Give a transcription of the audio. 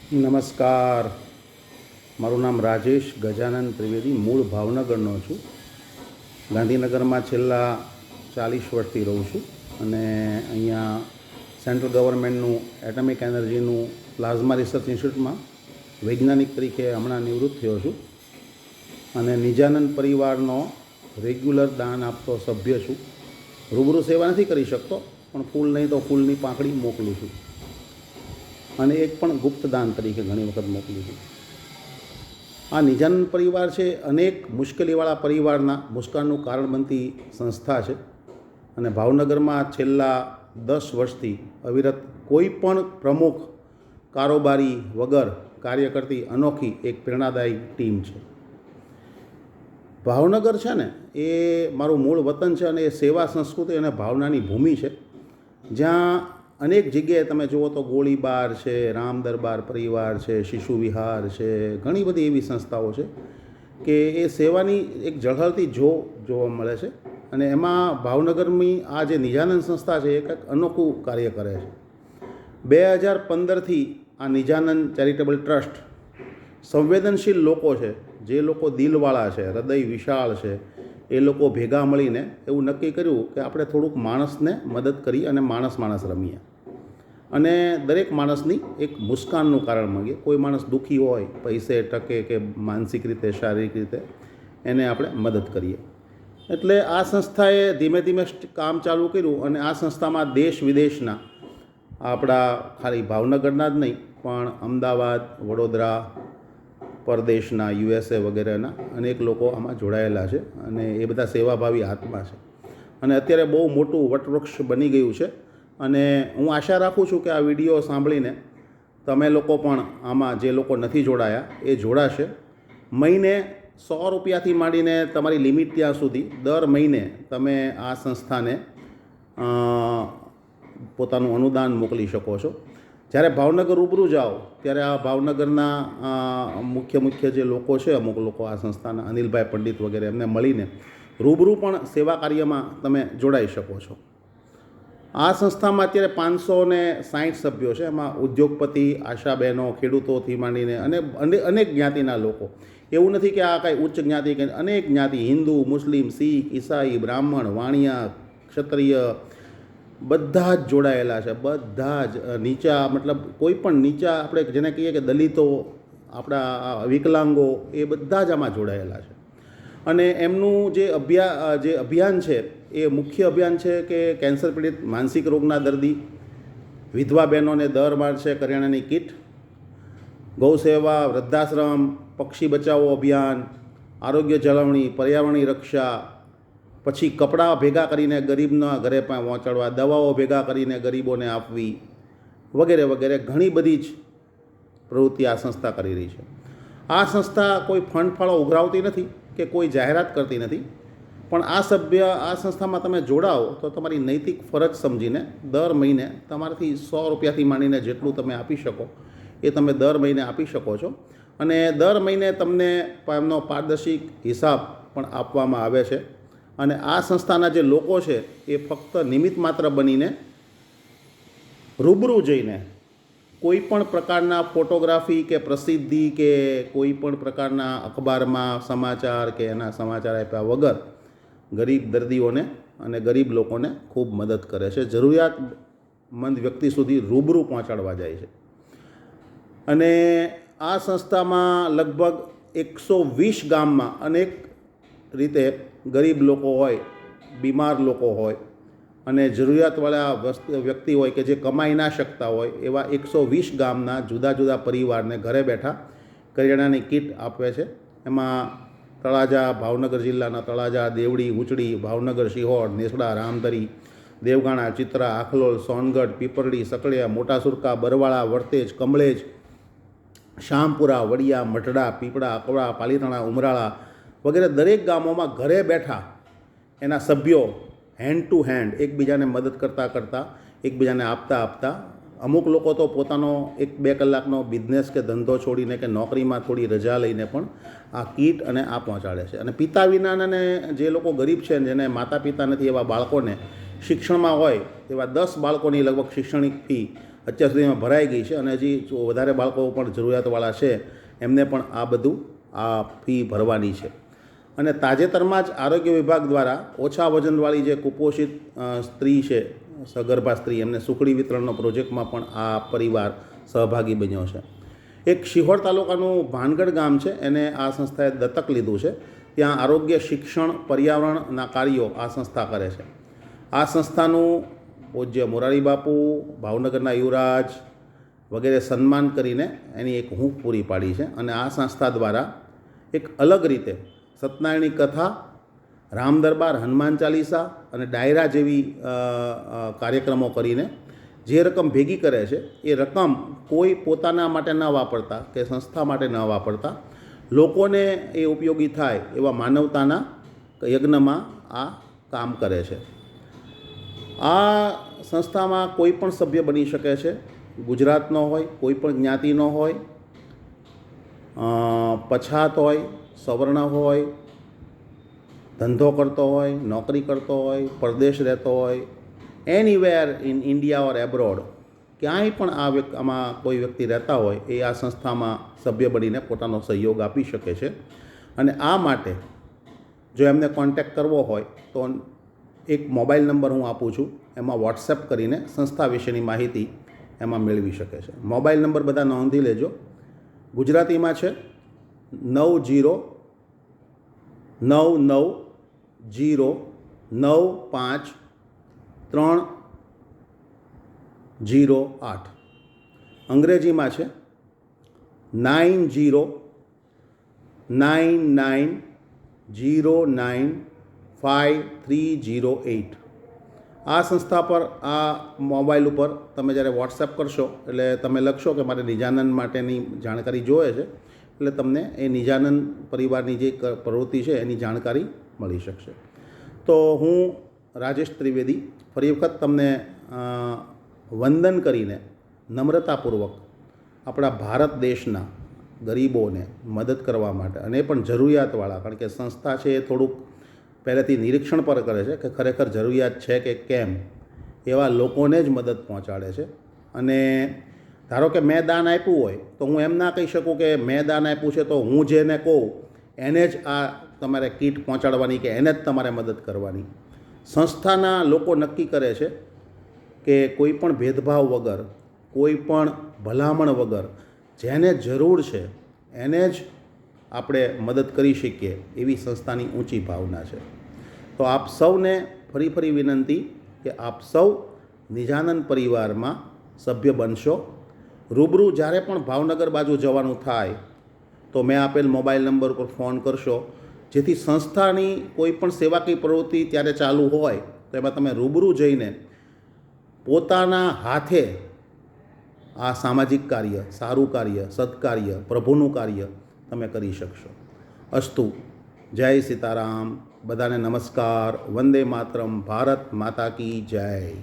નમસ્કાર. મારું નામ રાજેશ ગજાનંદ ત્રિવેદી, મૂળ ભાવનગરનો છું. ગાંધીનગરમાં છેલ્લા 40 વર્ષથી રહું છું અને અહીંયા સેન્ટ્રલ ગવર્મેન્ટનું એટમિક એનર્જીનું પ્લાઝમા રિસર્ચ ઇન્સ્ટિટ્યૂટમાં વૈજ્ઞાનિક તરીકે હમણાં નિવૃત્ત થયો છું અને નિજાનંદ પરિવારનો રેગ્યુલર દાન આપતો સભ્ય છું. રૂબરૂ સેવા નથી કરી શકતો, પણ ફૂલ નહીં તો ફૂલની પાંખડી મોકલું છું અને એક પણ ગુપ્ત દાન તરીકે ઘણી વખત મોકલ્યું છું. આ નિજાનંદ પરિવાર છે, અનેક મુશ્કેલીવાળા પરિવારના મુસ્કાનનું કારણ બનતી સંસ્થા છે અને ભાવનગરમાં છેલ્લા 10 વર્ષથી અવિરત કોઈ પણ પ્રમુખ કારોબારી વગર કાર્ય કરતી અનોખી એક પ્રેરણાદાયી ટીમ છે. ભાવનગર છે ને, એ મારું મૂળ વતન છે અને એ સેવા સંસ્કૃતિ અને ભાવનાની ભૂમિ છે, જ્યાં અનેક જગ્યાએ તમે જુઓ તો ગોળીબાર છે, રામ દરબાર પરિવાર છે, શિશુ વિહાર છે, ઘણી બધી એવી સંસ્થાઓ છે કે એ સેવાની એક ઝળહળતી જોવા મળે છે અને એમાં ભાવનગરની આ જે નિજાનંદ સંસ્થા છે એ કંઈક અનોખું કાર્ય કરે છે. 2015થી આ નિજાનંદ ચેરિટેબલ ટ્રસ્ટ સંવેદનશીલ લોકો છે, જે લોકો દિલવાળા છે, હૃદય વિશાળ છે, એ લોકો ભેગા મળીને એવું નક્કી કર્યું કે આપણે થોડુંક માણસને મદદ કરી અને માણસ રમીએ અને દરેક માણસની એક મુસ્કાનનું કારણ માંગીએ. કોઈ માણસ દુઃખી હોય, પૈસે ટકે કે માનસિક રીતે, શારીરિક રીતે, એને આપણે મદદ કરીએ. એટલે આ સંસ્થાએ ધીમે ધીમે કામ ચાલુ કર્યું અને આ સંસ્થામાં દેશ વિદેશના, આપણા ખાલી ભાવનગરના જ નહીં પણ અમદાવાદ, વડોદરા, પરદેશના, USA વગેરેના અનેક લોકો આમાં જોડાયેલા છે અને એ બધા સેવાભાવી આત્મા છે અને અત્યારે બહુ મોટું વટવૃક્ષ બની ગયું છે. અને હું આશા રાખું છું કે આ વિડીયો સાંભળીને તમે લોકો પણ આમાં, જે લોકો નથી જોડાયા એ જોડાશે. મહિને 100 રૂપિયાથી માંડીને તમારી લિમિટ ત્યાં સુધી દર મહિને તમે આ સંસ્થાને પોતાનું અનુદાન મોકલી શકો છો. જ્યારે ભાવનગર રૂબરૂ જાઓ ત્યારે આ ભાવનગરના મુખ્ય જે લોકો છે, અમુક લોકો આ સંસ્થાના, અનિલભાઈ પંડિત વગેરે, એમને મળીને રૂબરૂ પણ સેવા કાર્યમાં તમે જોડાઈ શકો છો. આ સંસ્થામાં અત્યારે 560 સભ્યો છે. એમાં ઉદ્યોગપતિ, આશાબહેનો, ખેડૂતોથી માંડીને અને અનેક જ્ઞાતિના લોકો. એવું નથી કે આ કાંઈ ઉચ્ચ જ્ઞાતિ, કે અનેક જ્ઞાતિ, હિન્દુ, મુસ્લિમ, શીખ, ઈસાઈ, બ્રાહ્મણ, વાણિયા, ક્ષત્રિય, બધા જ જોડાયેલા છે. બધા જ નીચા, મતલબ કોઈ પણ નીચા, આપણે જેને કહીએ કે દલિતો, આપણા વિકલાંગો, એ બધા જ આમાં જોડાયેલા છે. અને એમનું જે અભિયાન છે એ મુખ્ય અભિયાન છે કે કેન્સર પીડિત માનસિક રોગના દર્દી, વિધવા બહેનોને દર માસે કરિયાણાની કીટ, ગૌસેવા, વૃદ્ધાશ્રમ, પક્ષી બચાવો અભિયાન, આરોગ્ય જાળવણી, પર્યાવરણની રક્ષા, પછી કપડાં ભેગા કરીને ગરીબના ઘરે પહોંચાડવા, દવાઓ ભેગા કરીને ગરીબોને આપવી, વગેરે વગેરે ઘણી બધી જ પ્રવૃત્તિ આ સંસ્થા કરી રહી છે. આ સંસ્થા કોઈ ફંડ ફાળો ઉઘરાવતી નથી કે કોઈ જાહેરાત કરતી નથી, પણ આ સંસ્થામાં તમે જોડાઓ તો તમારી નૈતિક ફરજ સમજીને દર મહિને તમારાથી 100 રૂપિયાથી માંડીને જેટલું તમે આપી શકો એ તમે દર મહિને આપી શકો છો અને દર મહિને તમને એમનો પારદર્શિક હિસાબ પણ આપવામાં આવે છે. અને આ સંસ્થાના જે લોકો છે એ ફક્ત નિમિત્ત માત્ર બનીને રૂબરૂ જઈને કોઈ પણ પ્રકારના ફોટોગ્રાફી કે પ્રસિદ્ધિ કે કોઈ પણ પ્રકારના અખબારમાં સમાચાર કે એના સમાચાર આપ્યા વગર ગરીબ દર્દીઓને અને ગરીબ લોકોને ખૂબ મદદ કરે છે. જરૂરિયાતમંદ વ્યક્તિ સુધી રૂબરૂ પહોંચાડવા જાય છે. અને આ સંસ્થામાં લગભગ 120 ગામમાં અનેક રીતે ગરીબ લોકો હોય, બીમાર લોકો હોય અને જરૂરિયાતવાળા વ્યક્તિ હોય કે જે કમાઈ ના શકતા હોય, એવા 120 ગામના જુદા જુદા પરિવારને ઘરે બેઠા કરિયાણાની કીટ આપે છે. એમાં તળાજા, ભાવનગર જિલ્લાના તળાજા, દેવડી, ઉચડી, ભાવનગર, શિહોર, નેસડા, રામધરી, દેવગાણા, ચિત્રા, આખલોલ, સોનગઢ, પીપરડી, સકળિયા, મોટા સુરકા, બરવાળા, વર્તેજ, કમલેજ, શામપુરા, વડિયા, મઢડા, પીપળા, અકવા, પાલીતાણા, ઉમરાળા વગેરે દરેક ગામોમાં ઘરે બેઠા એના સભ્યો હેન્ડ ટુ હેન્ડ એકબીજાને મદદ કરતાં એકબીજાને આપતા અમુક લોકો તો પોતાનો 1-2 કલાકનો બિઝનેસ કે ધંધો છોડીને કે નોકરીમાં થોડી રજા લઈને પણ આ કીટ અને આ પહોંચાડે છે. અને પિતા વિનાને જે લોકો ગરીબ છે, જેને માતા પિતા નથી, એવા બાળકોને શિક્ષણમાં હોય એવા 10 બાળકોની લગભગ શૈક્ષણિક ફી અત્યાર સુધીમાં ભરાઈ ગઈ છે અને હજી વધારે બાળકો પણ જરૂરિયાતવાળા છે એમને પણ આ બધું આ ફી ભરવાની છે. અને તાજેતરમાં જ આરોગ્ય વિભાગ દ્વારા ઓછા વજનવાળી જે કુપોષિત સ્ત્રી છે, સગર્ભા સ્ત્રી, એમને સુખડી વિતરણનો પ્રોજેક્ટમાં પણ આ પરિવાર સહભાગી બન્યો છે. એક શિહોર તાલુકાનું ભાનગઢ ગામ છે, એને આ સંસ્થાએ દત્તક લીધું છે. ત્યાં આરોગ્ય, શિક્ષણ, પર્યાવરણના કાર્યો આ સંસ્થા કરે છે. આ સંસ્થાનું પૂજ્ય મોરારી બાપુ, ભાવનગરના યુવરાજ વગેરે સન્માન કરીને એની એક હૂંફ પૂરી પાડી છે. અને આ સંસ્થા દ્વારા એક અલગ રીતે સત્યનારાયણની કથા, રામ દરબાર, હનુમાન ચાલીસા અને ડાયરા જેવી કાર્યક્રમો કરીને જે રકમ ભેગી કરે છે એ રકમ કોઈ પોતાના માટે ન વાપરતા કે સંસ્થા માટે ન વાપરતા લોકોને એ ઉપયોગી થાય એવા માનવતાના યજ્ઞમાં આ કામ કરે છે. આ સંસ્થામાં કોઈ પણ સભ્ય બની શકે છે. ગુજરાતનો હોય, કોઈ પણ જ્ઞાતિનો હોય, પછાત હોય, સવર્ણ હોય, ધંધો કરતો હોય, નોકરી કરતો હોય, પરદેશ રહેતો હોય, anywhere in India or abroad, ક્યાંય પણ આમાં કોઈ વ્યક્તિ રહેતા હોય એ આ સંસ્થામાં સભ્ય બનીને પોતાનો સહયોગ આપી શકે છે. અને આ માટે જો એમને કોન્ટેક્ટ કરવો હોય તો એક મોબાઈલ નંબર હું આપું છું, એમાં વોટ્સએપ કરીને સંસ્થા વિશેની માહિતી એમાં મેળવી શકે છે. મોબાઈલ નંબર બધા નોંધી લેજો. ગુજરાતીમાં છે 9099095308. અંગ્રેજીમાં છે 9099095308. આ સંસ્થા પર આ મોબાઈલ ઉપર તમે જ્યારે વોટ્સએપ કરશો એટલે તમે લખશો કે મારે નિજાનંદ માટેની જાણકારી જોઈએ છે, એટલે તમને એ નિજાનંદ પરિવારની જે પ્રવૃત્તિ છે એની જાણકારી મળી શકશે. તો હું રાજેશ ત્રિવેદી ફરી વખત તમને વંદન કરીને નમ્રતાપૂર્વક આપણા ભારત દેશના ગરીબોને મદદ કરવા માટે, અને પણ જરૂરિયાતવાળા, કારણ કે સંસ્થા છે એ થોડુંક પહેલેથી નિરીક્ષણ પર કરે છે કે ખરેખર જરૂરિયાત છે કે કેમ, એવા લોકોને જ મદદ પહોંચાડે છે. અને ધારો કે મેં દાન આપ્યું હોય તો હું એમ ના કહી શકું કે મેં દાન આપ્યું છે તો હું જેને કહું એને જ આ તમારે કીટ પહોંચાડવાની કે એને જ તમારે મદદ કરવાની. સંસ્થાના લોકો નક્કી કરે છે કે કોઈ પણ ભેદભાવ વગર, કોઈ પણ ભલામણ વગર જેને જરૂર છે એને જ આપણે મદદ કરી શકીએ એવી સંસ્થાની ઊંચી ભાવના છે. તો આપ સૌને ફરી વિનંતી કે આપ સૌ નિજાનંદ પરિવારમાં સભ્ય બનશો. રૂબરૂ જ્યારે પણ ભાવનગર બાજુ જવાનું થાય તો મેં આપેલ મોબાઈલ નંબર પર ફોન કરશો, જેથી સંસ્થાની કોઈ પણ સેવાકીય પ્રવૃત્તિ ત્યારે ચાલુ હોય તો એમાં તમે રૂબરૂ જઈને પોતાના હાથે આ સામાજિક કાર્ય, સારું કાર્ય, સત્કાર્ય, પ્રભુનું કાર્ય તમે કરી શકશો. અસ્તુ. જય સીતારામ. બધાને નમસ્કાર. વંદે માતરમ. ભારત માતા કી જય.